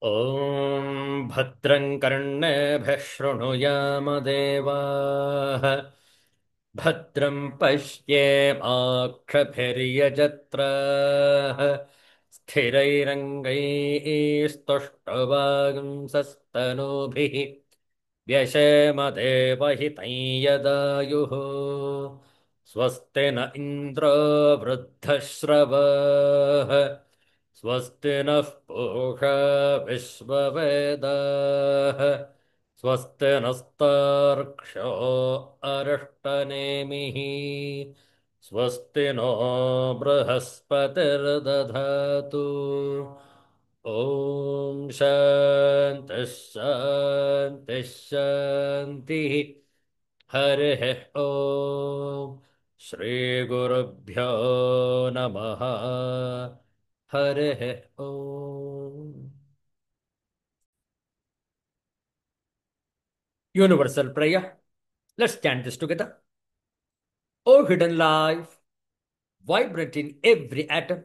ॐ भद्रं कर्णेभिः शृणुयामदेवाः भद्रं पश्येमाक्षभिर्यजत्राः स्थिरैरङ्गैस्तुष्टवांसस्तनूभिः व्यशेमदेवहितं यदायुः स्वस्ति न इन्द्रो वृद्धश्रवाः स्वस्ति नः पूषा विश्ववेदाः स्वस्ति नस्तार्क्ष्यो अरिष्टनेमिः स्वस्ति नो बृहस्पतिर्दधातु ॐ शान्तिः शान्तिः शान्तिः हरिः ॐ श्रीगुरुभ्यो नमः हरिः ॐ Universal prayer. Let's chant this together. O hidden life, vibrant in every atom.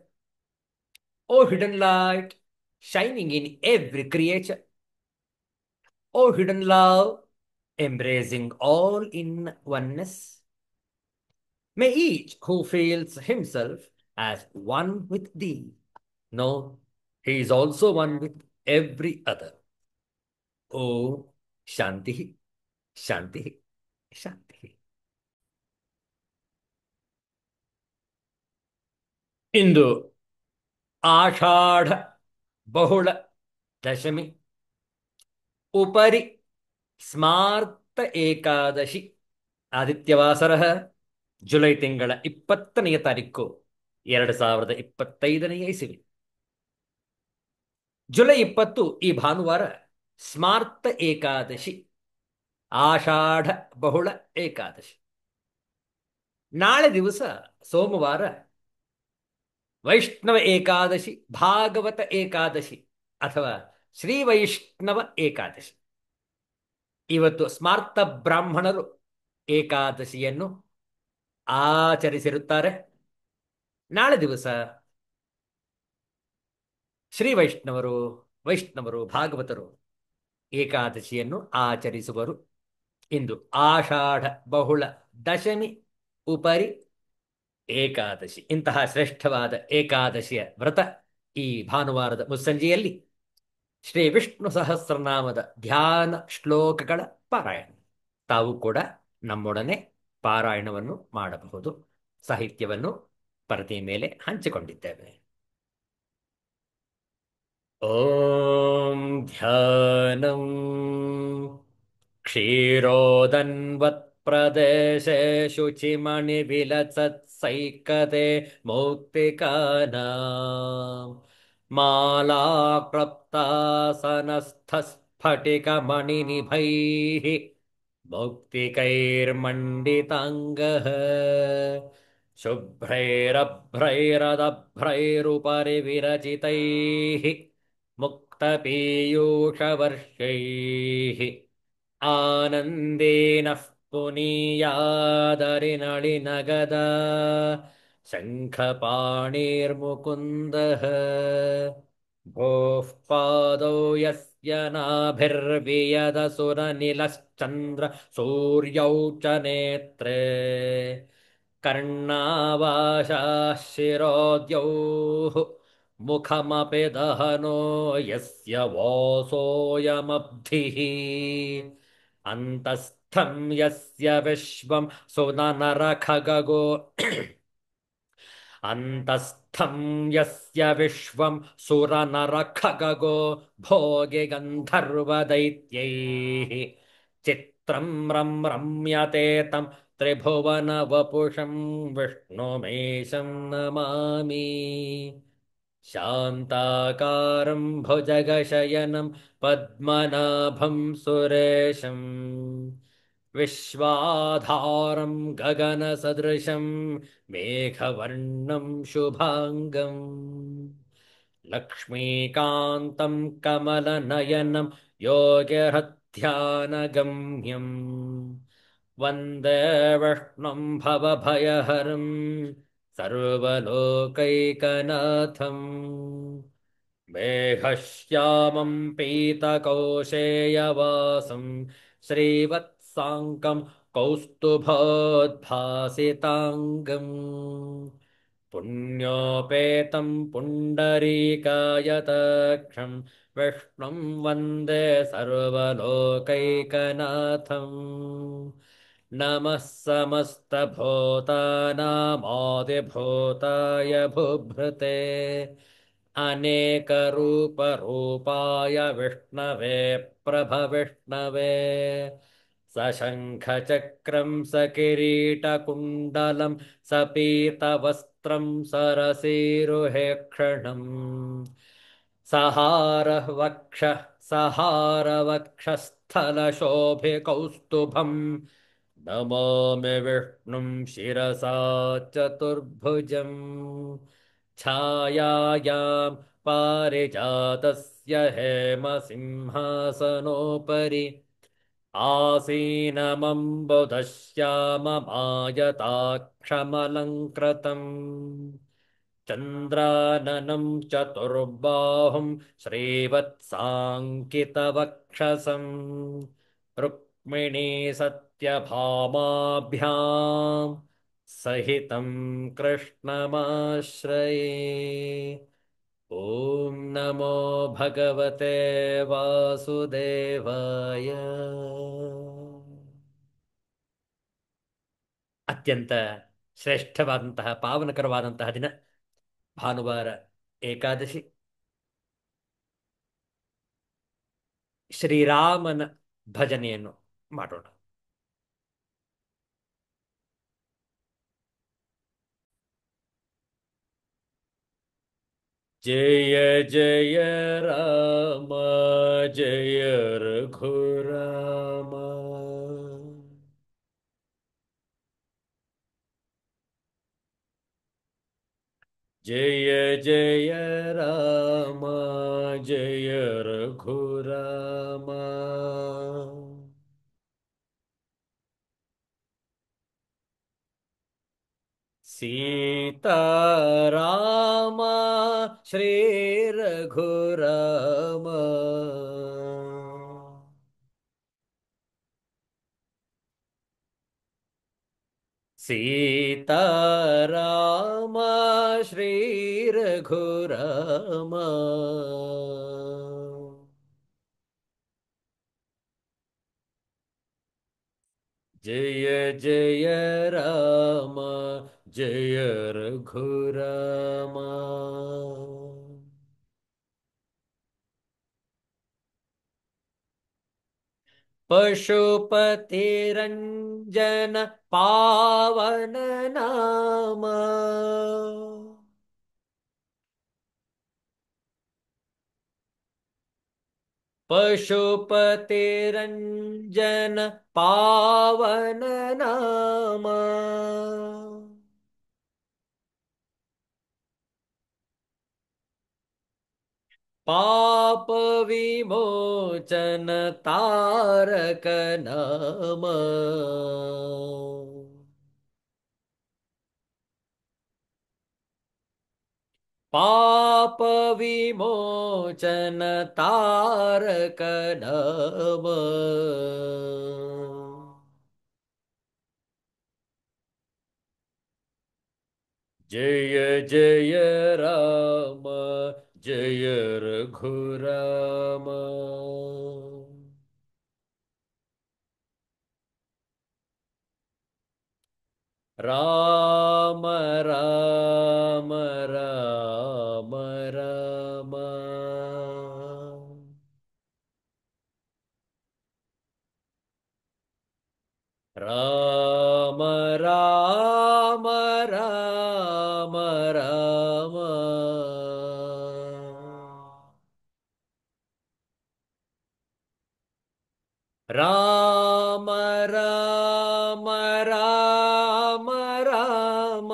O hidden light, shining in every creature. O hidden love, embracing all in oneness. May each who feels himself as one with thee know he is also one with every other. Om Shanti, Shanti, Shanti. Into Ashadha ಬಹುಳ Dashami ಉಪರಿ ಸ್ಮಾರ್ತ Ekadashi ಆದಿತ್ಯವಾಸರ July ತಿಂಗಳ 20ನೆಯ ತಾರೀಕು 2025ನೇ ಇಸವಿ July 20 ಈ ಭಾನುವಾರ ಸ್ಮಾರ್ತ ಏಕಾದಶಿ ಆಷಾಢ ಬಹುಳ ಏಕಾದಶಿ ನಾಳೆ ದಿವಸ ಸೋಮವಾರ ವೈಷ್ಣವ ಏಕಾದಶಿ ಭಾಗವತ ಏಕಾದಶಿ ಅಥವಾ ಶ್ರೀ ವೈಷ್ಣವ ಏಕಾದಶಿ ಇವತ್ತು ಸ್ಮಾರ್ತ ಬ್ರಾಹ್ಮಣರು ಏಕಾದಶಿಯನ್ನು ಆಚರಿಸಿರುತ್ತಾರೆ ನಾಳೆ ದಿವಸ ಶ್ರೀ ವೈಷ್ಣವರು ಭಾಗವತರು ಏಕಾದಶಿಯನ್ನು ಆಚರಿಸುವರು ಇಂದು ಆಷಾಢ ಬಹುಳ ದಶಮಿ ಉಪರಿ ಏಕಾದಶಿ ಇಂತಹ ಶ್ರೇಷ್ಠವಾದ ಏಕಾದಶಿಯ ವ್ರತ ಈ ಭಾನುವಾರದ ಮುಸ್ಸಂಜೆಯಲ್ಲಿ ಶ್ರೀ ವಿಷ್ಣು ಸಹಸ್ರನಾಮದ ಧ್ಯಾನ ಶ್ಲೋಕಗಳ ಪಾರಾಯಣ ತಾವು ಕೂಡ ನಮ್ಮೊಡನೆ ಪಾರಾಯಣವನ್ನು ಮಾಡಬಹುದು ಸಾಹಿತ್ಯವನ್ನು ಪರದೆಯ ಮೇಲೆ ಹಂಚಿಕೊಂಡಿದ್ದೇವೆ ಓಂ ಧ್ಯಾನಂ क्षीरोदन्वत्प्रदेशे शुचिमणिविलसत्सैकते मौक्तिकानां मालाक्लप्तासनस्थस्फटिकमणिनिभैः मौक्तिकैर्मण्डिताङ्गः शुभ्रैरभ्रैरदभ्रैरुपरि विरचितैः मुक्तपीयूषवर्षैः आनन्देनः पुनीयादरिनळिनगदा शङ्खपाणिर्मुकुन्दः भोः पादौ यस्य नाभिर्वियदसुरनिलश्चन्द्र सूर्यौ च नेत्रे कर्णावाशाः शिरोद्यौः मुखमपि दहनो यस्य वासोऽयमब्धिः अन्तस्थं यस्य विश्वं सुननरखगगो अन्तस्थं यस्य विश्वं सुरनरखगगो भोगे गन्धर्वदैत्यैः चित्रं रम्यते तं त्रिभुवनवपुषं विष्णुमेशं नमामि शान्ताकारं भुजगशयनं पद्मनाभं सुरेशं विश्वाधारं गगनसदृशं मेघवर्णं शुभाङ्गं लक्ष्मीकान्तं कमलनयनं योगिहृध्यानगम्यं वन्दे विष्णुं भवभयहरं सर्वलोकैकनाथम् मेघश्यामं पीतकौशेयवासं श्रीवत्साङ्कं कौस्तुभोद्भासिताङ्गम् पुण्योपेतं पुण्डरीकायतक्षं विष्णुं वन्दे सर्वलोकैकनाथम् नमः समस्तभूतानामादिभूताय बुभृते अनेकरूपरूपाय विष्णवे प्रभविष्णवे सशङ्खचक्रं सकिरीटकुण्डलं सपीतवस्त्रं सरसीरुहेक्षणम् सहारवक्षस्थलशोभिकौस्तुभम् नमामि विष्णुं शिरसा चतुर्भुजम् छायायां पारिजातस्य हेमसिंहासनोपरि आसीनमम्बुधश्याममायताक्षमलङ्कृतम् चन्द्राननं चतुर्बाहुं श्रीवत्साङ्कितवक्षसं रुक्मिणी सत्यभामाभ्यां सहितं कृष्णमाश्रये ॐ नमो भगवते वासुदेवाय ಅತ್ಯಂತ ಶ್ರೇಷ್ಠವಾದಂತಹ ಪಾವನಕರವಾದಂತಹ ದಿನ ಭಾನುವಾರ ಏಕಾದಶಿ ಶ್ರೀರಾಮನ ಭಜನೆಯನ್ನು ಮಾಡೋಣ. ಜಯ ಜಯ ರಾಮ ಜಯ ರಘುರಾಮ ಜಯ ಜಯ ರಾಮ ಜಯ ರಘುರಾಮ सीताराम श्री रघुराम सीताराम श्री रघुराम जय जय राम जय रघुराम पशुपतिरञ्जन पावन नाम पशुपतिरञ्जन पावन नाम पाप विमोचन तारक नाम पाप विमोचन तारक नाम जय जय राम जय रघुराम राम राम राम राम राम राम राम राम राम राम राम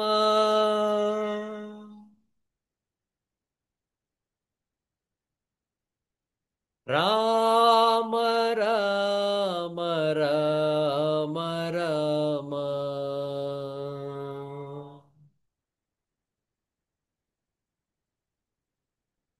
राम राम राम राम राम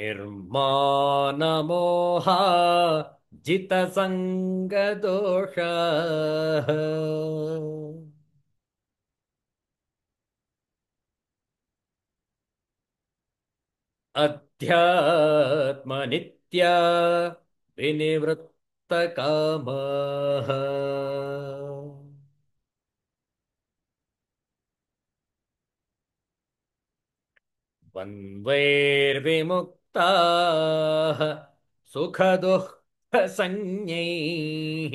ನಿರ್ಮಾನಮೋಹ ಜಿತಸಂಗದೋಷ ಅಧ್ಯಾತ್ಮನಿತ್ಯ ವಿನಿವೃತ್ತ ಕಾಮ ದ್ವಂದ್ವೈರ್ವಿಮುಕ್ತಾ ಸುಖ ದುಃಖ ಸಂಜ್ಞೈಃ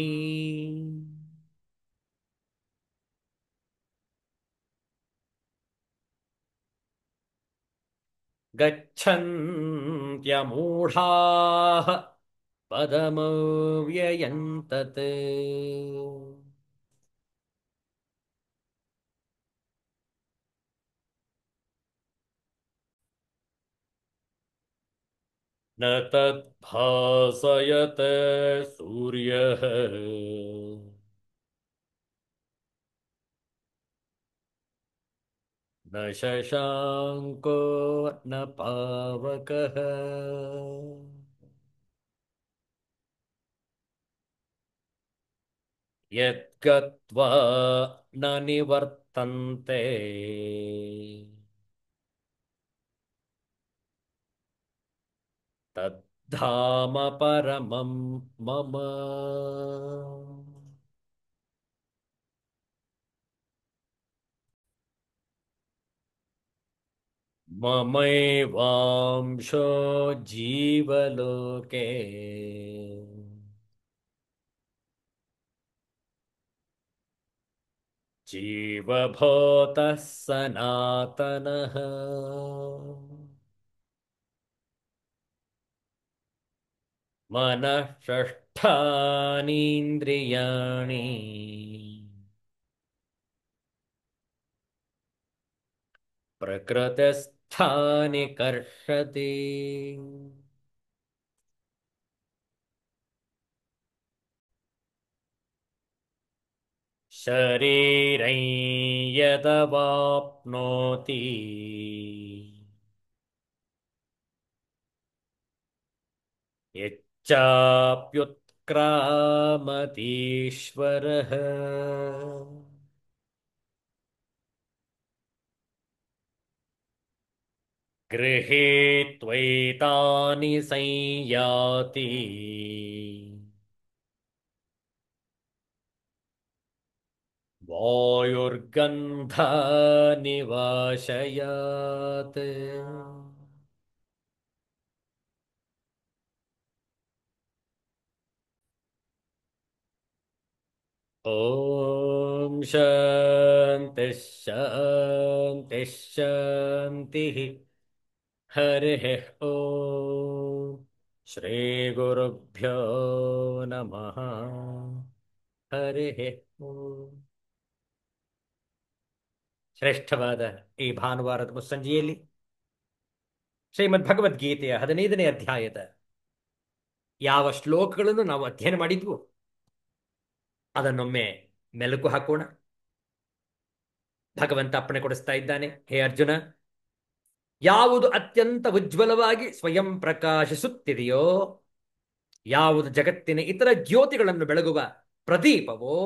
ಗಚ್ಚನ್ತ್ಯಮೂಢಾಃ ಪದಮವ್ಯಯಂ ತತ್ ನ ತದ್ಭಾಸಯತ ಸೂರ್ಯಃ ನ ಶಶಾಂಕೋ ನ ಪಾವಕಃ ಯದ್ಗತ್ವಾ ನ ನಿವರ್ತಂತೆ ತದ್ಧಾಮ ಪರಮಂ ಮಮ ಮಮೈವಾಂಶೋ ಜೀವಲೋಕೆ ಜೀವಭೂತಃ ಸನಾತನಃ ಮನಃ ಷಷ್ಠಾನೀಂದ್ರಿಯಾಣಿ ಪ್ರಕೃತಿಸ್ಥಾನಿ ಕರ್ಷತಿ ಶರೀರಂ ಯದವಾಪ್ನೋತಿ ಯಚ್ಚಾಪ್ಯುತ್ಕ್ರಾಮತೀಶ್ವರಃ ಗೃಹೀತ್ವೈತಾನಿ ಸಂಯಾತಿ ವಾಯುರ್ಗಂಧಾನಿ ವಾಶಯಾತ್ ಓಂ ಶಾಂತಿ ಶಾಂತಿ ಶಾಂತಿ ಹರಿಃ ಓಂ ಶ್ರೀ ಗುರುಭ್ಯೋ ನಮಃ ಹರಿಃ ಓಂ. ಶ್ರೇಷ್ಠವಾದ ಈ ಭಾನುವಾರದ ಮುಸ್ಸಂಜೆಯಲ್ಲಿ ಶ್ರೀಮದ್ ಭಗವದ್ಗೀತೆಯ 15ನೇ ಅಧ್ಯಾಯದ ಯಾವ ಶ್ಲೋಕಗಳನ್ನು ನಾವು ಅಧ್ಯಯನ ಮಾಡಿದ್ವು ಅದನ್ನೊಮ್ಮೆ ಮೆಲುಕು ಹಾಕೋಣ. ಭಗವಂತ ಅಪ್ಪಣೆ ಕೊಡಿಸ್ತಾ ಇದ್ದಾನೆ, ಹೇ ಅರ್ಜುನ, ಯಾವುದು ಅತ್ಯಂತ ಉಜ್ವಲವಾಗಿ ಸ್ವಯಂ ಪ್ರಕಾಶಿಸುತ್ತಿದೆಯೋ, ಯಾವುದು ಜಗತ್ತಿನ ಇತರ ಜ್ಯೋತಿಗಳನ್ನು ಬೆಳಗುವ ಪ್ರದೀಪವೋ,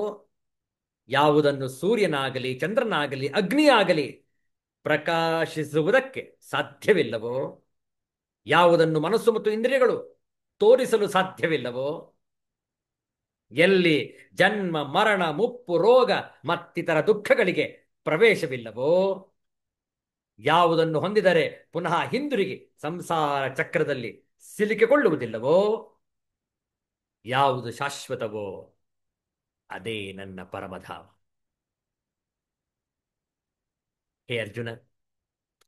ಯಾವುದನ್ನು ಸೂರ್ಯನಾಗಲಿ ಚಂದ್ರನಾಗಲಿ ಅಗ್ನಿಯಾಗಲಿ ಪ್ರಕಾಶಿಸುವುದಕ್ಕೆ ಸಾಧ್ಯವಿಲ್ಲವೋ, ಯಾವುದನ್ನು ಮನಸ್ಸು ಮತ್ತು ಇಂದ್ರಿಯಗಳು ತೋರಿಸಲು ಸಾಧ್ಯವಿಲ್ಲವೋ, ಎಲ್ಲಿ ಜನ್ಮ ಮರಣ ಮುಪ್ಪು ರೋಗ ಮತ್ತಿತರ ದುಃಖಗಳಿಗೆ ಪ್ರವೇಶವಿಲ್ಲವೋ, ಯಾವುದನ್ನು ಹೊಂದಿದರೆ ಪುನಃ ಹಿಂದಿರುಗಿ ಸಂಸಾರ ಚಕ್ರದಲ್ಲಿ ಸಿಲುಕಿಕೊಳ್ಳುವುದಿಲ್ಲವೋ, ಯಾವುದು ಶಾಶ್ವತವೋ ಅದೇ ನನ್ನ ಪರಮಧಾಮ. ಹೇ ಅರ್ಜುನ,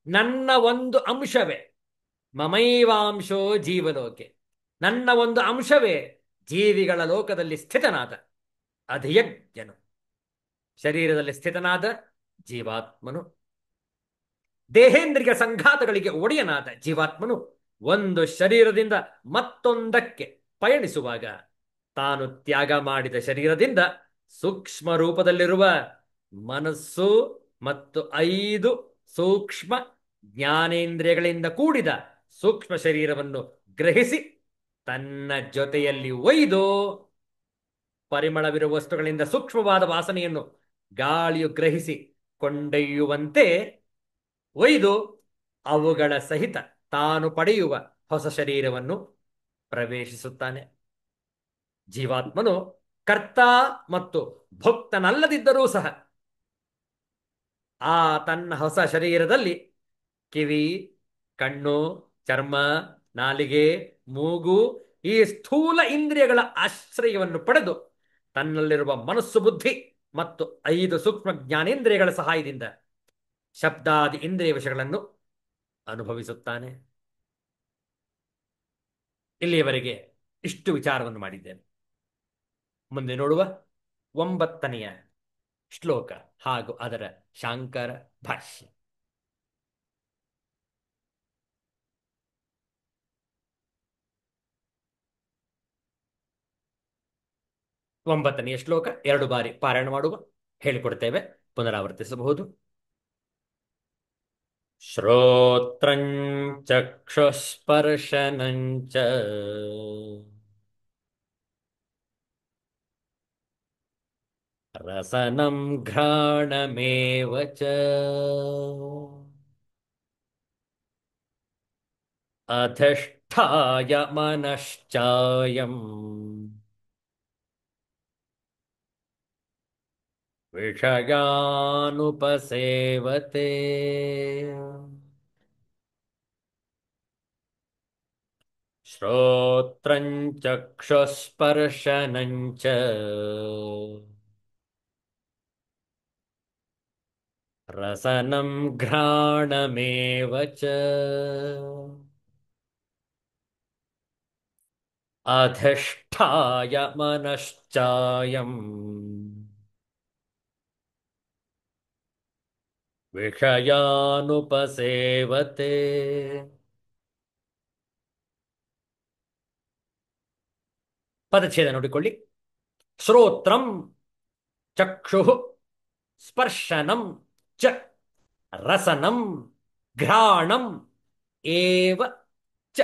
ನನ್ನ ಒಂದು ಅಂಶವೇ ಮಮೈವಾಂಶೋ ಜೀವಲೋಕೆ, ನನ್ನ ಒಂದು ಅಂಶವೇ ಜೀವಿಗಳ ಲೋಕದಲ್ಲಿ ಸ್ಥಿತನಾದ ಅಧಿಯಜ್ಞನು. ಶರೀರದಲ್ಲಿ ಸ್ಥಿತನಾದ ಜೀವಾತ್ಮನು, ದೇಹೇಂದ್ರಿಯ ಸಂಘಾತಗಳಿಗೆ ಒಡೆಯನಾದ ಜೀವಾತ್ಮನು ಒಂದು ಶರೀರದಿಂದ ಮತ್ತೊಂದಕ್ಕೆ ಪಯಣಿಸುವಾಗ ತಾನು ತ್ಯಾಗ ಮಾಡಿದ ಶರೀರದಿಂದ ಸೂಕ್ಷ್ಮ ರೂಪದಲ್ಲಿರುವ ಮನಸ್ಸು ಮತ್ತು 5 ಸೂಕ್ಷ್ಮ ಜ್ಞಾನೇಂದ್ರಿಯಗಳಿಂದ ಕೂಡಿದ ಸೂಕ್ಷ್ಮ ಶರೀರವನ್ನು ಗ್ರಹಿಸಿ ತನ್ನ ಜೊತೆಯಲ್ಲಿ ಒಯ್ದು ಪರಿಮಳವಿರುವ ವಸ್ತುಗಳಿಂದ ಸೂಕ್ಷ್ಮವಾದ ವಾಸನೆಯನ್ನು ಗಾಳಿಯು ಗ್ರಹಿಸಿ ಕೊಂಡೊಯ್ಯುವಂತೆ ಒಯ್ದು ಅವುಗಳ ಸಹಿತ ತಾನು ಪಡೆಯುವ ಹೊಸ ಶರೀರವನ್ನು ಪ್ರವೇಶಿಸುತ್ತಾನೆ. ಜೀವಾತ್ಮನು ಕರ್ತ ಮತ್ತು ಭೋಕ್ತನಲ್ಲದಿದ್ದರೂ ಸಹ ಆ ತನ್ನ ಹೊಸ ಶರೀರದಲ್ಲಿ ಕಿವಿ, ಕಣ್ಣು, ಚರ್ಮ, ನಾಲಿಗೆ, ಮೂಗು ಈ ಸ್ಥೂಲ ಇಂದ್ರಿಯಗಳ ಆಶ್ರಯವನ್ನು ಪಡೆದು ತನ್ನಲ್ಲಿರುವ ಮನಸ್ಸು, ಬುದ್ಧಿ ಮತ್ತು 5 ಸೂಕ್ಷ್ಮ ಜ್ಞಾನೇಂದ್ರಿಯಗಳ ಸಹಾಯದಿಂದ ಶಬ್ದಾದಿ ಇಂದ್ರಿಯ ವಿಷಯಗಳನ್ನು ಅನುಭವಿಸುತ್ತಾನೆ. ಇಲ್ಲಿಯವರೆಗೆ ಇಷ್ಟು ವಿಚಾರವನ್ನು ಮಾಡಿದ್ದೇನೆ. ಮುಂದೆ ನೋಡುವ 9ನೆಯ ಶ್ಲೋಕ ಹಾಗೂ ಅದರ ಶಾಂಕರ ಭಾಷ್ಯ. 9ನೆಯ ಶ್ಲೋಕ 2 ಬಾರಿ ಪಾರಾಯಣ ಮಾಡುವ, ಹೇಳಿಕೊಡ್ತೇವೆ, ಪುನರಾವರ್ತಿಸಬಹುದು. ಶ್ರೋತ್ರಂ ಚಕ್ಷುಸ್ಪರ್ಶನಂ ಚ ರಸನಂ ಘ್ರಾಣಮೇವ ಚ ಅಧಿಷ್ಠಾಯ ಮನಶ್ಚಾಯಂ ವಿಷಯಾನುಪಸೇವತೆ. ಶ್ರೋತ್ರಂ ಚಕ್ಷುಸ್ಪರ್ಶನಂ ಚ ರಸನಂ ಘ್ರಾಣಮೇವ ಚ ಅಧಿಷ್ಠಾಯ ಮನಶ್ಚಾಯಂ ವಿಷಯಾನುಪಸೇವತೆ. ಪದಚ್ಛೇದ ನೋಡಿಕೊಳ್ಳಿ. ಶ್ರೋತ್ರಂ ಚಕ್ಷು ಸ್ಪರ್ಶನಂ ಚ ರಸನಂ ಘ್ರಾಣಂ ಏವ ಚ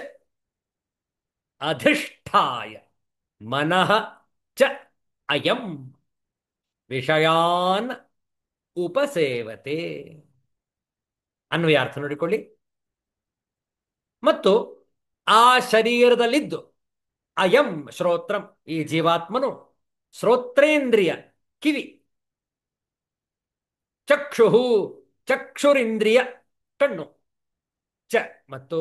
ಅಧಿಷ್ಠಾಯ ಮನಃ ಚ ಅಯಂ ವಿಷಯಾನ್ ಉಪಸೇವತೆ. ಅನ್ವಯಾರ್ಥ ನೋಡಿಕೊಳ್ಳಿ. ಮತ್ತು ಆ ಶರೀರದಲ್ಲಿದ್ದು ಅಯಂ ಶ್ರೋತ್ರಂ ಈ ಜೀವಾತ್ಮನು ಶ್ರೋತ್ರೇಂದ್ರಿಯ ಕಿವಿ, ಚಕ್ಷು ಚಕ್ಷುರಿಂದ್ರಿಯ ಕಣ್ಣು, ಚ ಮತ್ತು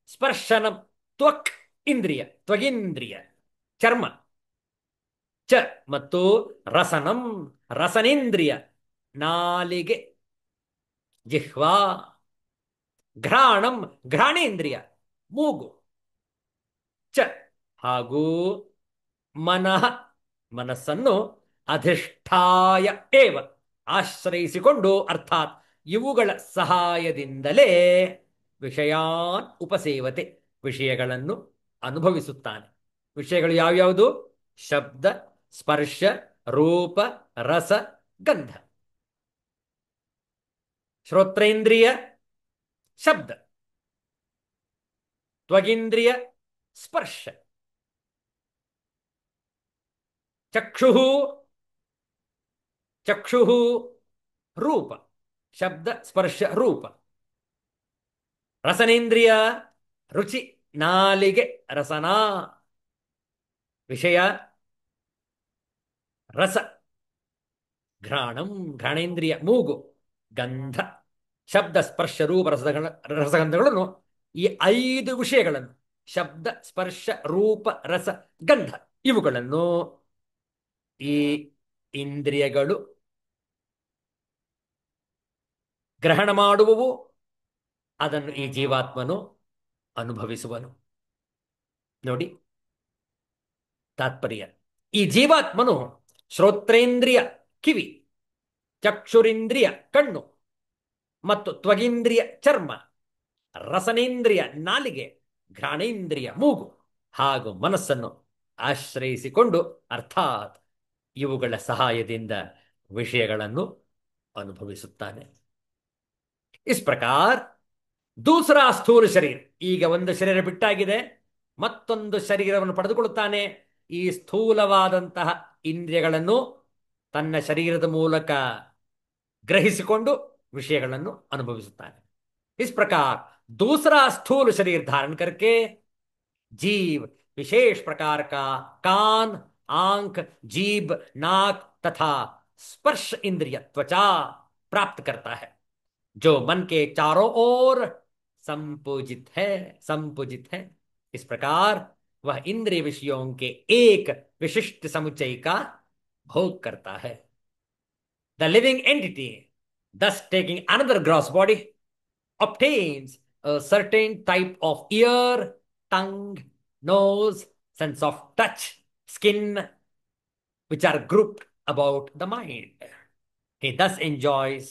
ಸ್ಪರ್ಶನಂ ತ್ವಕ್ ಇಂದ್ರಿಯ ತ್ವಗಿಂದ್ರಿಯ ಚರ್ಮ, ಚ ಮತ್ತು ರಸನಂ ರಸನೇಂದ್ರಿಯ ನಾಲಿಗೆ ಜಿಹ್ವಾ, ಘ್ರಾಣಂ ಘ್ರಾಣೇಂದ್ರಿಯ ಮೂಗು, ಚ ಹಾಗೂ ಮನಃ ಮನಸ್ಸನ್ನು ಅಧಿಷ್ಠಾಯ ಏವ ಆಶ್ರಯಿಸಿಕೊಂಡು ಅರ್ಥಾತ್ ಇವುಗಳ ಸಹಾಯದಿಂದಲೇ ವಿಷಯಾನ್ ಉಪಸೇವತೆ ವಿಷಯಗಳನ್ನು ಅನುಭವಿಸುತ್ತಾನೆ. ವಿಷಯಗಳು ಯಾವ್ಯಾವುದು? ಶಬ್ದ, ಸ್ಪರ್ಶ, ರೂಪ, ರಸ, ಗಂಧ. ಶ್ರೋತ್ರೇಂದ್ರಿಯ ಶಬ್ದ, ತ್ವಗಿಂದ್ರಿಯ ಸ್ಪರ್ಶ, ಚಕ್ಷು ಚಕ್ಷು ರೂಪ, ಶಬ್ದ ಸ್ಪರ್ಶ ರೂಪ, ರಸನೇಂದ್ರಿಯ ರುಚಿ, ನಾಲಿಗೆ ರಸನ, ವಿಷಯ ರಸ, ಘ್ರಾಣಂ ಘ್ರಾಣೇಂದ್ರಿಯ ಮೂಗು, ಗಂಧ ಶಬ್ದ ಸ್ಪರ್ಶ ರೂಪ ರಸಗಂಧಗಳನ್ನು ಈ 5 ವಿಷಯಗಳನ್ನು ಶಬ್ದ ಸ್ಪರ್ಶ ರೂಪ ರಸ ಗಂಧ ಇವುಗಳನ್ನು ಈ ಇಂದ್ರಿಯಗಳು ಗ್ರಹಣ ಮಾಡುವವು. ಅದನ್ನು ಈ ಜೀವಾತ್ಮನು ಅನುಭವಿಸುವನು. ನೋಡಿ ತಾತ್ಪರ್ಯ. ಈ ಜೀವಾತ್ಮನು ಶ್ರೋತ್ರೇಂದ್ರಿಯ ಕಿವಿ, ಚಕ್ಷುರಿಂದ್ರಿಯ ಕಣ್ಣು ಮತ್ತು ತ್ವಗೇಂದ್ರಿಯ ಚರ್ಮ, ರಸನೇಂದ್ರಿಯ ನಾಲಿಗೆ, ಘ್ರಾಣೇಂದ್ರಿಯ ಮೂಗು ಹಾಗೂ ಮನಸ್ಸನ್ನು ಆಶ್ರಯಿಸಿಕೊಂಡು ಅರ್ಥಾತ್ ಇವುಗಳ ಸಹಾಯದಿಂದ ವಿಷಯಗಳನ್ನು ಅನುಭವಿಸುತ್ತಾನೆ. इस प्रकार ದೂಸರಾ ಸ್ಥೂಲ ಶರೀರ. ಈಗ ಒಂದು ಶರೀರ ಬಿಟ್ಟಾಗಿದೆ, ಮತ್ತೊಂದು ಶರೀರವನ್ನು ಪಡೆದುಕೊಳ್ಳುತ್ತಾನೆ. ಈ ಸ್ಥೂಲವಾದಂತಹ ಇಂದ್ರಿಯಗಳನ್ನು ತನ್ನ ಶರೀರದ ಮೂಲಕ ಗ್ರಹಿಸಿಕೊಂಡು विषयಗಳನ್ನು अनुभविಸುತ್ತಾನೆ. इस प्रकार दूसरा स्थूल शरीर धारण करके जीव विशेष प्रकार का कान, आंख, जीभ, नाक तथा स्पर्श इंद्रिय त्वचा प्राप्त करता है, जो मन के चारों ओर संपूजित है। इस प्रकार वह इंद्रिय विषयों के एक विशिष्ट समुच्चय का भोग करता है। The living entity, thus taking another gross body, obtains a certain type of ear, tongue, nose, sense of touch, skin, which are grouped about the mind. He thus enjoys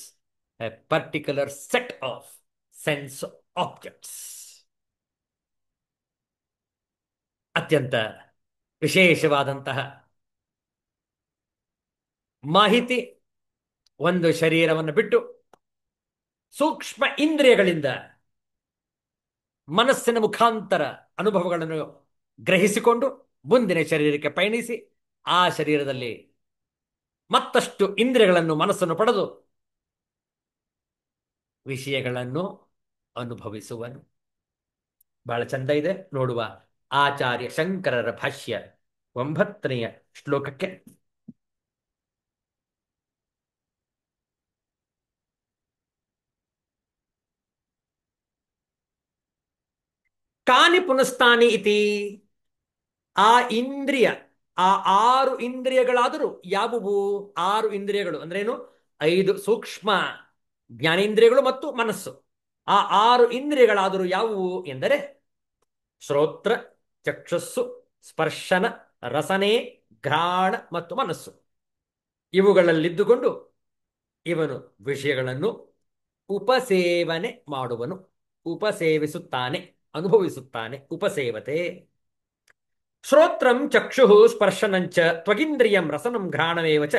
a particular set of sense objects. ಅತ್ಯಂತ ವಿಶೇಷವಾದಂತಹ ಮಾಹಿತಿ. ಒಂದು ಶರೀರವನ್ನು ಬಿಟ್ಟು ಸೂಕ್ಷ್ಮ ಇಂದ್ರಿಯಗಳಿಂದ ಮನಸ್ಸಿನ ಮುಖಾಂತರ ಅನುಭವಗಳನ್ನು ಗ್ರಹಿಸಿಕೊಂಡು ಮುಂದಿನ ಶರೀರಕ್ಕೆ ಪಯಣಿಸಿ ಆ ಶರೀರದಲ್ಲಿ ಮತ್ತಷ್ಟು ಇಂದ್ರಿಯಗಳನ್ನು ಮನಸ್ಸನ್ನು ಪಡೆದು ವಿಷಯಗಳನ್ನು ಅನುಭವಿಸುವನು. ಬಹಳ ಚಂದ ಇದೆ ನೋಡುವ. ಆಚಾರ್ಯ ಶಂಕರರ ಭಾಷ್ಯ 9ನೆಯ ಶ್ಲೋಕಕ್ಕೆ ಕಾನಿ ಪುನಸ್ತಾನಿ ಇತಿ. ಆ ಇಂದ್ರಿಯ, ಆ 6 ಇಂದ್ರಿಯಗಳಾದರೂ ಯಾವುವು? 6 ಇಂದ್ರಿಯಗಳು ಅಂದ್ರೇನು? 5 ಸೂಕ್ಷ್ಮ ಜ್ಞಾನೇಂದ್ರಿಯಗಳು ಮತ್ತು ಮನಸ್ಸು. ಆ 6 ಇಂದ್ರಿಯಗಳಾದರೂ ಯಾವುವು ಎಂದರೆ ಶ್ರೋತ್ರ, ಚಕ್ಷಸ್ಸು, ಸ್ಪರ್ಶನ, ರಸನೆ, ಘ್ರಾಣ ಮತ್ತು ಮನಸ್ಸು. ಇವುಗಳಲ್ಲಿದ್ದುಕೊಂಡು ಇವನು ವಿಷಯಗಳನ್ನು ಉಪಸೇವನೆ ಮಾಡುವನು, ಉಪಸೇವಿಸುತ್ತಾನೆ, ಅನುಭವಿಸುತ್ತಾನೆ. ಉಪಸೇವತೆ. ಶ್ರೋತ್ರಂ ಚಕ್ಷು ಸ್ಪರ್ಶನಂಚ ತ್ವಗಿಂದ್ರಿಯಂ ರಸನಂ ಘ್ರಾಣಮೇವ ಚ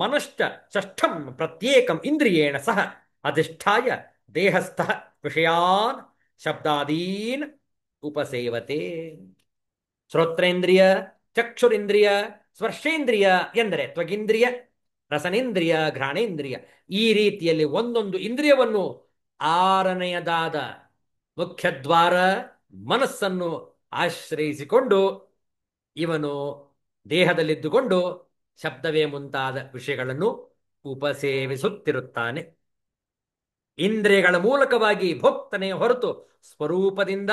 ಮನಶ್ಚ ಷಷ್ಠಂ ಪ್ರತ್ಯೇಕಂ ಇಂದ್ರಿಯೇಣ ಸಹ ಅಧಿಷ್ಠಾಯ ದೇಹಸ್ಥಃ ವಿಷಯಾನ್ ಶಬ್ದಾದೀನ್ ಉಪಸೇವತೆ. ಶ್ರೋತ್ರೇಂದ್ರಿಯ, ಚಕ್ಷುರಿಂದ್ರಿಯ, ಸ್ಪರ್ಶೇಂದ್ರಿಯ ಎಂದರೆ ತ್ವಗಿಂದ್ರಿಯ, ರಸನೇಂದ್ರಿಯ, ಘ್ರಾಣೇಂದ್ರಿಯ. ಈ ರೀತಿಯಲ್ಲಿ ಒಂದೊಂದು ಇಂದ್ರಿಯವನ್ನು 6ನೆಯದಾದ ಮುಖ್ಯದ್ವಾರ ಮನಸ್ಸನ್ನು ಆಶ್ರಯಿಸಿಕೊಂಡು ಇವನು ದೇಹದಲ್ಲಿದ್ದುಕೊಂಡು ಶಬ್ದವೇ ಮುಂತಾದ ವಿಷಯಗಳನ್ನು ಉಪಸೇವಿಸುತ್ತಿರುತ್ತಾನೆ. ಇಂದ್ರಿಯಗಳ ಮೂಲಕವಾಗಿ ಭೋಕ್ತನೇ ಹೊರತು ಸ್ವರೂಪದಿಂದ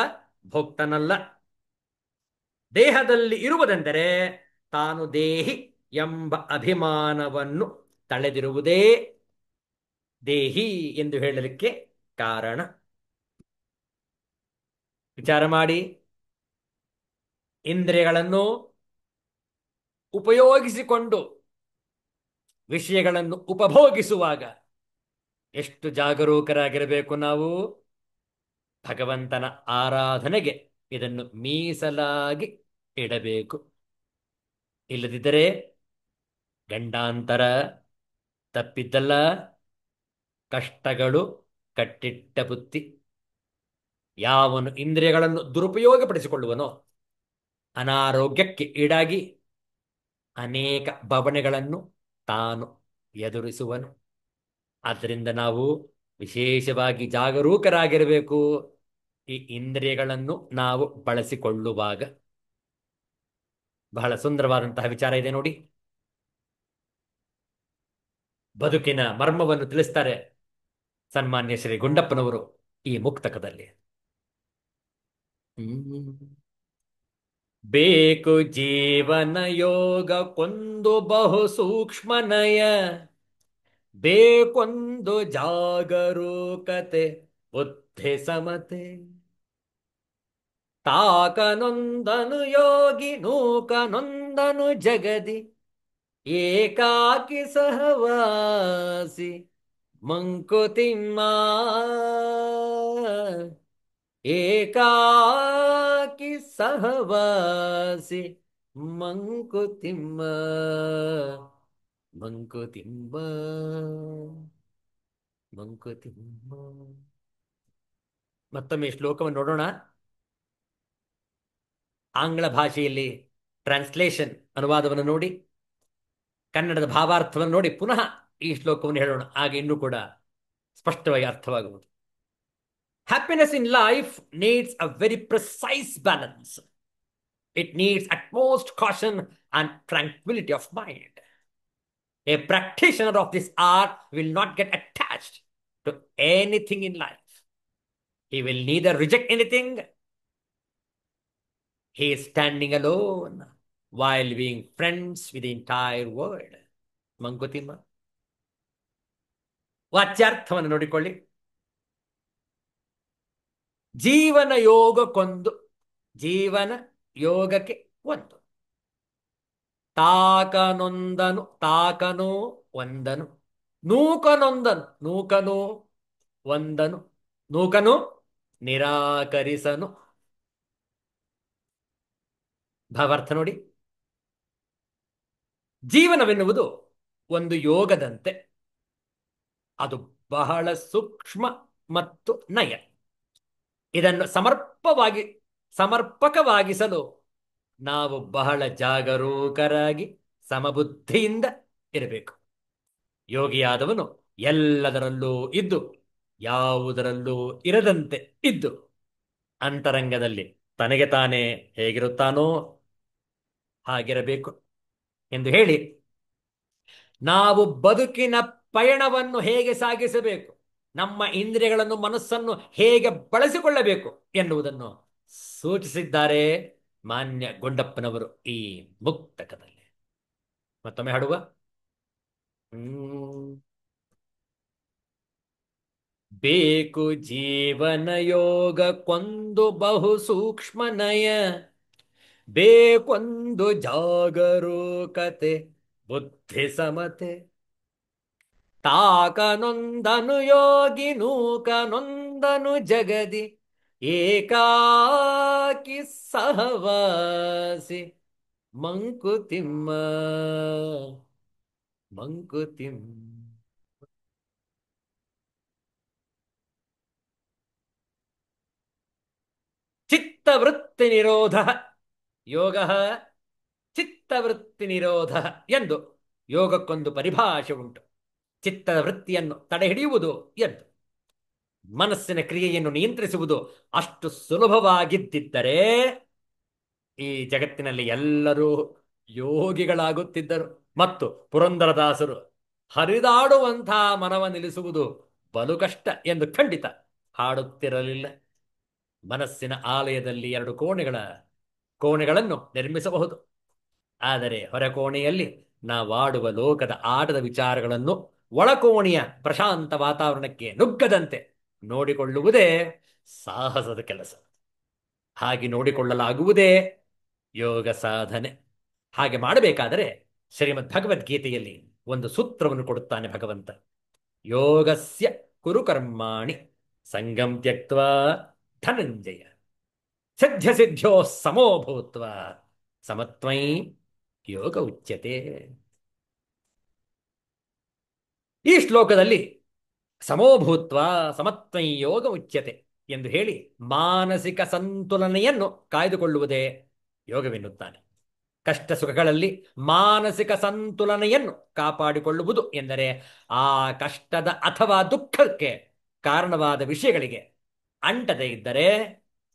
ಭೋಕ್ತನಲ್ಲ. ದೇಹದಲ್ಲಿ ಇರುವುದೆಂದರೆ ತಾನು ದೇಹಿ ಎಂಬ ಅಭಿಮಾನವನ್ನು ತಳೆದಿರುವುದೇ ದೇಹಿ ಎಂದು ಹೇಳಲಿಕ್ಕೆ ಕಾರಣ. ವಿಚಾರ ಮಾಡಿ. ಇಂದ್ರಿಯಗಳನ್ನು ಉಪಯೋಗಿಸಿಕೊಂಡು ವಿಷಯಗಳನ್ನು ಉಪಭೋಗಿಸುವಾಗ ಎಷ್ಟು ಜಾಗರೂಕರಾಗಿರಬೇಕು ನಾವು. ಭಗವಂತನ ಆರಾಧನೆಗೆ ಇದನ್ನು ಮೀಸಲಾಗಿ ಇಡಬೇಕು. ಇಲ್ಲದಿದ್ದರೆ ಗಂಡಾಂತರ ತಪ್ಪಿದ್ದಲ್ಲ, ಕಷ್ಟಗಳು ಕಟ್ಟಿಟ್ಟ ಬುತ್ತಿ. ಯಾವನು ಇಂದ್ರಿಯಗಳನ್ನು ದುರುಪಯೋಗಪಡಿಸಿಕೊಳ್ಳುವನೋ ಅನಾರೋಗ್ಯಕ್ಕೆ ಈಡಾಗಿ ಅನೇಕ ಬವಣೆಗಳನ್ನು ತಾನು ಎದುರಿಸುವನು. ಆದ್ದರಿಂದ ನಾವು ವಿಶೇಷವಾಗಿ ಜಾಗರೂಕರಾಗಿರಬೇಕು ಈ ಇಂದ್ರಿಯಗಳನ್ನು ನಾವು ಬಳಸಿಕೊಳ್ಳುವಾಗ. ಬಹಳ ಸುಂದರವಾದಂತಹ ವಿಚಾರ ಇದೆ ನೋಡಿ. ಬದುಕಿನ ಮರ್ಮವನ್ನು ತಿಳಿಸ್ತಾರೆ ಸನ್ಮಾನ್ಯ ಶ್ರೀ ಗುಂಡಪ್ಪನವರು ಈ ಮುಕ್ತಕದಲ್ಲಿ. ಬೇಕು ಜೀವನ ಯೋಗ ಕೊಂದು ಬಹು ಸೂಕ್ಷ್ಮನಯ, ಬೇಕೊಂದು ಜಾಗರೂಕತೆ ಬುದ್ಧಿ ಸಮತೆ. ತಾಕನೊಂದನು ಯೋಗಿ ನೂಕನೊಂದನು ಜಗದಿ, ಏಕಾಕಿ ಸಹವಾಸಿ ಮಂಕುತಿಮ್ಮ. ಏಕಾಕಿ ಸಹವಾಸಿ ಮಂಕುತಿಮ್ಮ. ಮಂಕುತಿಮ್ಮ ಮಂಕುತಿಮ್ಮ. ಮತ್ತೊಮ್ಮೆ ಈ ಶ್ಲೋಕವನ್ನು ನೋಡೋಣ. ಆಂಗ್ಲ ಭಾಷೆಯಲ್ಲಿ ಟ್ರಾನ್ಸ್ಲೇಷನ್ ಅನುವಾದವನ್ನು ನೋಡಿ, ಕನ್ನಡದ ಭಾವಾರ್ಥವನ್ನು ನೋಡಿ ಪುನಃ ಈ ಶ್ಲೋಕವನ್ನು ಹೇಳೋಣ. ಆಗ ಇನ್ನೂ ಕೂಡ ಸ್ಪಷ್ಟವಾಗಿ ಅರ್ಥವಾಗುವುದು. Happiness in life needs a very precise balance. It needs utmost caution and tranquillity of mind. A practitioner of this art will not get attached to anything in life. He will neither reject anything. He is standing alone while being friends with the entire world. Mankutimma. ವಾಚ್ಯಾರ್ಥವನ್ನು ನೋಡಿಕೊಳ್ಳಿ. ಜೀವನ ಯೋಗಕ್ಕೊಂದು, ಜೀವನ ಯೋಗಕ್ಕೆ ಒಂದು. ತಾಕನೊಂದನು, ತಾಕನೋ ಒಂದನು, ನೂಕನೊಂದನು, ನೂಕನೋ ಒಂದನು, ನೂಕನು ನಿರಾಕರಿಸನು. ಭಾವಾರ್ಥ ನೋಡಿ. ಜೀವನವೆನ್ನುವುದು ಒಂದು ಯೋಗದಂತೆ. ಅದು ಬಹಳ ಸೂಕ್ಷ್ಮ ಮತ್ತು ನಯ. ಇದನ್ನು ಸಮರ್ಪಕವಾಗಿಸಲು ನಾವು ಬಹಳ ಜಾಗರೂಕರಾಗಿ ಸಮಬುದ್ಧಿಯಿಂದ ಇರಬೇಕು. ಯೋಗಿಯಾದವನು ಎಲ್ಲದರಲ್ಲೂ ಇದ್ದು ಯಾವುದರಲ್ಲೂ ಇರದಂತೆ ಇದ್ದು ಅಂತರಂಗದಲ್ಲಿ ತನಗೆ ತಾನೇ ಹೇಗಿರುತ್ತಾನೋ ಹಾಗಿರಬೇಕು ಎಂದು ಹೇಳಿ, ನಾವು ಬದುಕಿನ ಪಯಣವನ್ನು ಹೇಗೆ ಸಾಗಿಸಬೇಕು, ನಮ್ಮ ಇಂದ್ರಿಯಗಳನ್ನು, ಮನಸ್ಸನ್ನು ಹೇಗೆ ಬಳಸಿಕೊಳ್ಳಬೇಕು ಎನ್ನುವುದನ್ನು ಸೂಚಿಸಿದ್ದಾರೆ ಮಾನ್ಯ ಗುಂಡಪ್ಪನವರು ಈ ಮುಕ್ತಕದಲ್ಲಿ. ಮತ್ತೊಮ್ಮೆ ಹಾಡುವ. ಬೇಕು ಜೀವನ ಯೋಗ ಕೊಂದು ಬಹು ಸೂಕ್ಷ್ಮ ನಯ, ಬೇಕೊಂದು ಜಾಗರೂಕತೆ ಬುದ್ಧಿ ಸಮತೆ. ತಾಕನೊಂದನು ಯೋಗಿ ನೂಕನೊಂದನು ಜಗದಿ, ಏಕಾಕಿ ಸಹವಾಸಿ ಮಂಕುತಿಮ್ಮ, ಮಂಕುತಿಮ್ಮ. ಚಿತ್ತವೃತ್ತಿ ನಿರೋಧ ಯೋಗ, ಚಿತ್ತವೃತ್ತಿ ನಿರೋಧ ಎಂದು ಯೋಗಕ್ಕೊಂದು ಪರಿಭಾಷೆ ಉಂಟು. ಚಿತ್ತದ ವೃತ್ತಿಯನ್ನು ತಡೆ ಹಿಡಿಯುವುದು ಎಂದು, ಮನಸ್ಸಿನ ಕ್ರಿಯೆಯನ್ನು ನಿಯಂತ್ರಿಸುವುದು ಅಷ್ಟು ಸುಲಭವಾಗಿದ್ದಿದ್ದರೆ ಈ ಜಗತ್ತಿನಲ್ಲಿ ಎಲ್ಲರೂ ಯೋಗಿಗಳಾಗುತ್ತಿದ್ದರು ಮತ್ತು ಪುರಂದರದಾಸರು ಹರಿದಾಡುವಂತಹ ಮನವ ನಿಲ್ಲಿಸುವುದು ಬಲು ಕಷ್ಟ ಎಂದು ಖಂಡಿತ ಹಾಡುತ್ತಿರಲಿಲ್ಲ. ಮನಸ್ಸಿನ ಆಲಯದಲ್ಲಿ 2 ಕೋಣೆಗಳನ್ನು ನಿರ್ಮಿಸಬಹುದು. ಆದರೆ ಹೊರಕೋಣೆಯಲ್ಲಿ ನಾವಾಡುವ ಲೋಕದ ಆಟದ ವಿಚಾರಗಳನ್ನು ಒಳಕೋಣೆಯ ಪ್ರಶಾಂತ ವಾತಾವರಣಕ್ಕೆ ನುಗ್ಗದಂತೆ ನೋಡಿಕೊಳ್ಳುವುದೇ ಸಾಹಸದ ಕೆಲಸ. ಹಾಗೆ ನೋಡಿಕೊಳ್ಳಲಾಗುವುದೇ ಯೋಗ ಸಾಧನೆ. ಹಾಗೆ ಮಾಡಬೇಕಾದರೆ ಶ್ರೀಮದ್ ಭಗವದ್ಗೀತೆಯಲ್ಲಿ ಒಂದು ಸೂತ್ರವನ್ನು ಕೊಡುತ್ತಾನೆ ಭಗವಂತ. ಯೋಗಸ್ಯ ಕುರು ಕರ್ಮಾಣಿ ಸಂಗಂ ತ್ಯಕ್ತ್ವಾ ಧನಂಜಯ, ಸಿದ್ಧ ಸಿದ್ಧ್ಯೋ ಸಮೋ ಭೂತ್ವಾ ಸಮತ್ವೈ ಯೋಗ ಉಚ್ಯತೆ. ಈ ಶ್ಲೋಕದಲ್ಲಿ ಸಮೋಭೂತ್ವ ಸಮತ್ವೈ ಯೋಗ ಉಚ್ಯತೆ ಎಂದು ಹೇಳಿ ಮಾನಸಿಕ ಸಂತುಲನೆಯನ್ನು ಕಾಯ್ದುಕೊಳ್ಳುವುದೇ ಯೋಗವೆನ್ನುತ್ತಾನೆ. ಕಷ್ಟ ಸುಖಗಳಲ್ಲಿ ಮಾನಸಿಕ ಸಂತುಲನೆಯನ್ನು ಕಾಪಾಡಿಕೊಳ್ಳುವುದು ಎಂದರೆ ಆ ಕಷ್ಟದ ಅಥವಾ ದುಃಖಕ್ಕೆ ಕಾರಣವಾದ ವಿಷಯಗಳಿಗೆ ಅಂಟದೇ ಇದ್ದರೆ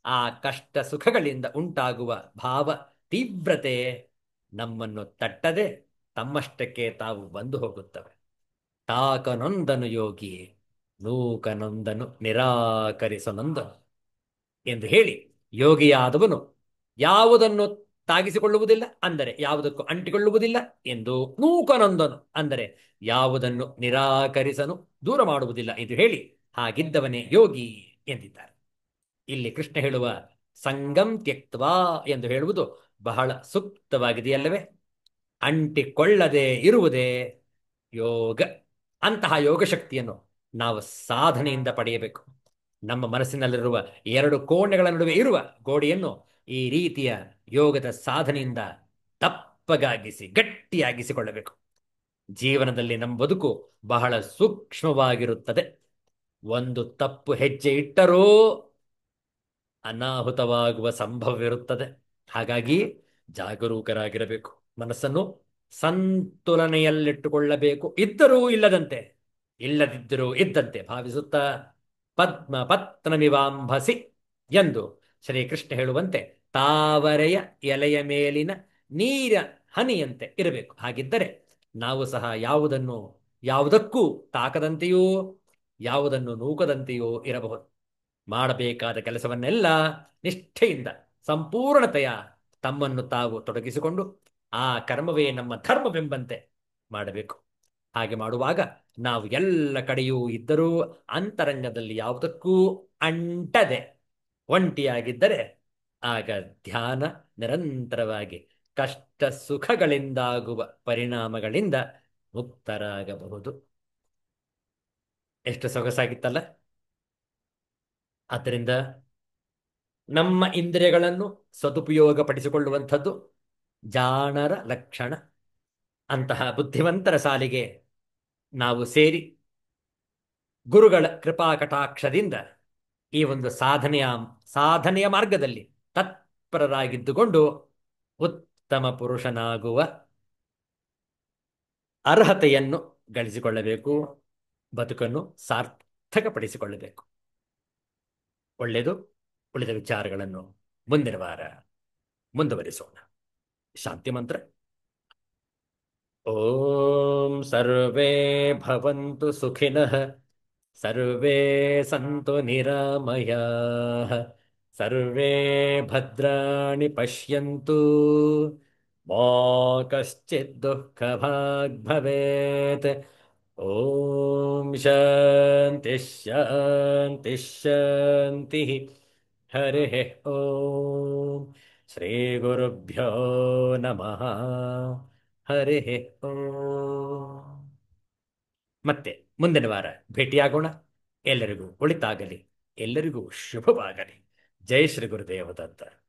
ಆ ಕಷ್ಟ ಸುಖಗಳಿಂದ ಉಂಟಾಗುವ ಭಾವ ತೀವ್ರತೆ ನಮ್ಮನ್ನು ತಟ್ಟದೆ ತಮ್ಮಷ್ಟಕ್ಕೆ ತಾವು ಬಂದು ಹೋಗುತ್ತವೆ. ತಾಕನೊಂದನು ಯೋಗಿ ನೂಕನೊಂದನು ನಿರಾಕರಿಸನೊಂದನು ಎಂದು ಹೇಳಿ, ಯೋಗಿಯಾದವನು ಯಾವುದನ್ನು ತಾಗಿಸಿಕೊಳ್ಳುವುದಿಲ್ಲ ಅಂದರೆ ಯಾವುದಕ್ಕೂ ಅಂಟಿಕೊಳ್ಳುವುದಿಲ್ಲ ಎಂದು, ನೂಕನೊಂದನು ಅಂದರೆ ಯಾವುದನ್ನು ನಿರಾಕರಿಸನು ದೂರ ಮಾಡುವುದಿಲ್ಲ ಎಂದು ಹೇಳಿ, ಹಾಗಿದ್ದವನೇ ಯೋಗಿ ಎಂದಿದ್ದಾರೆ. ಇಲ್ಲಿ ಕೃಷ್ಣ ಹೇಳುವ ಸಂಗಂ ತ್ಯಕ್ತ್ವಾ ಎಂದು ಹೇಳುವುದು ಬಹಳ ಸೂಕ್ತವಾಗಿದೆಯಲ್ಲವೇ? ಅಂಟಿಕೊಳ್ಳದೆ ಇರುವುದೇ ಯೋಗ. ಅಂತಹ ಯೋಗ ಶಕ್ತಿಯನ್ನು ನಾವು ಸಾಧನೆಯಿಂದ ಪಡೆಯಬೇಕು. ನಮ್ಮ ಮನಸ್ಸಿನಲ್ಲಿರುವ 2 ಕೋಣೆಗಳ ನಡುವೆ ಇರುವ ಗೋಡೆಯನ್ನು ಈ ರೀತಿಯ ಯೋಗದ ಸಾಧನೆಯಿಂದ ದಪ್ಪಗಾಗಿಸಿ ಗಟ್ಟಿಯಾಗಿಸಿಕೊಳ್ಳಬೇಕು. ಜೀವನದಲ್ಲಿ ನಮ್ಮ ಬದುಕು ಬಹಳ ಸೂಕ್ಷ್ಮವಾಗಿರುತ್ತದೆ. ಒಂದು ತಪ್ಪು ಹೆಜ್ಜೆ ಇಟ್ಟರೂ ಅನಾಹುತವಾಗುವ ಸಂಭವವಿರುತ್ತದೆ. ಹಾಗಾಗಿ ಜಾಗರೂಕರಾಗಿರಬೇಕು. ಮನಸ್ಸನ್ನು ಸಂತುಲನೆಯಲ್ಲಿಟ್ಟುಕೊಳ್ಳಬೇಕು. ಇದ್ದರೂ ಇಲ್ಲದಂತೆ, ಇಲ್ಲದಿದ್ದರೂ ಇದ್ದಂತೆ ಭಾವಿಸುತ್ತಾ ಪದ್ಮ ಪತ್ನಮಿವಾಂಭಸಿ ಎಂದು ಶ್ರೀಕೃಷ್ಣ ಹೇಳುವಂತೆ ತಾವರೆಯ ಎಲೆಯ ಮೇಲಿನ ನೀರ ಹನಿಯಂತೆ ಇರಬೇಕು. ಹಾಗಿದ್ದರೆ ನಾವು ಸಹ ಯಾವುದಕ್ಕೂ ತಾಕದಂತೆಯೂ ಯಾವುದನ್ನು ನೂಕದಂತೆಯೂ ಇರಬಹುದು. ಮಾಡಬೇಕಾದ ಕೆಲಸವನ್ನೆಲ್ಲ ನಿಷ್ಠೆಯಿಂದ ಸಂಪೂರ್ಣತೆಯ ತಮ್ಮನ್ನು ತಾವು ತೊಡಗಿಸಿಕೊಂಡು ಆ ಕರ್ಮವೇ ನಮ್ಮ ಧರ್ಮವೆಂಬಂತೆ ಮಾಡಬೇಕು. ಹಾಗೆ ಮಾಡುವಾಗ ನಾವು ಎಲ್ಲ ಕಡೆಯೂ ಇದ್ದರೂ ಅಂತರಂಗದಲ್ಲಿ ಯಾವುದಕ್ಕೂ ಅಂಟದೆ ಒಂಟಿಯಾಗಿದ್ದರೆ ಆಗ ಧ್ಯಾನ ನಿರಂತರವಾಗಿ ಕಷ್ಟ ಸುಖಗಳಿಂದಾಗುವ ಪರಿಣಾಮಗಳಿಂದ ಮುಕ್ತರಾಗಬಹುದು. ಎಷ್ಟು ಸೊಗಸಾಗಿತ್ತಲ್ಲ. ಆದ್ದರಿಂದ ನಮ್ಮ ಇಂದ್ರಿಯಗಳನ್ನು ಸದುಪಯೋಗಪಡಿಸಿಕೊಳ್ಳುವಂಥದ್ದು ಜಾಣರ ಲಕ್ಷಣ. ಅಂತಹ ಬುದ್ಧಿವಂತರ ಸಾಲಿಗೆ ನಾವು ಸೇರಿ ಗುರುಗಳ ಕೃಪಾ ಕಟಾಕ್ಷದಿಂದ ಈ ಒಂದು ಸಾಧನೆಯ ಮಾರ್ಗದಲ್ಲಿ ತತ್ಪರರಾಗಿದ್ದುಕೊಂಡು ಉತ್ತಮ ಪುರುಷನಾಗುವ ಅರ್ಹತೆಯನ್ನು ಗಳಿಸಿಕೊಳ್ಳಬೇಕು. ಬದುಕನ್ನು ಸಾರ್ಥಕಪಡಿಸಿಕೊಳ್ಳಬೇಕು. ಒಳ್ಳೆಯದು. ಉಳಿದ ವಿಚಾರಗಳನ್ನು ಮುಂದಿನ ವಾರ ಮುಂದುವರಿಸೋಣ. ಶಾಂತಿ ಮಂತ್ರ. ಓಂ ಸರ್ವೇ ಭವಂತು ಸುಖಿನಃ, ಸರ್ವೇ ಸಂತು ನಿರಾಮಯಾಃ, ಸರ್ವೇ ಭದ್ರಾಣಿ ಪಶ್ಯಂತು, ಮಾ ಕಶ್ಚಿತ್ ದುಃಖಭಾಗ್ ಭವೇತ್. ಓಂ ಶಾಂತಿ ಶಾಂತಿ ಶಾಂತಿ. ಹರಿ ಓಂ. ಶ್ರೀ ಗುರುಭ್ಯೋ ನಮಃ. ಹರಿ ಓಂ. ಮತ್ತೆ ಮುಂದಿನ ವಾರ ಭೇಟಿಯಾಗೋಣ. ಎಲ್ಲರಿಗೂ ಒಳಿತಾಗಲಿ, ಎಲ್ಲರಿಗೂ ಶುಭವಾಗಲಿ. ಜೈ ಶ್ರೀ ಗುರುದೇವ ದತ್ತ.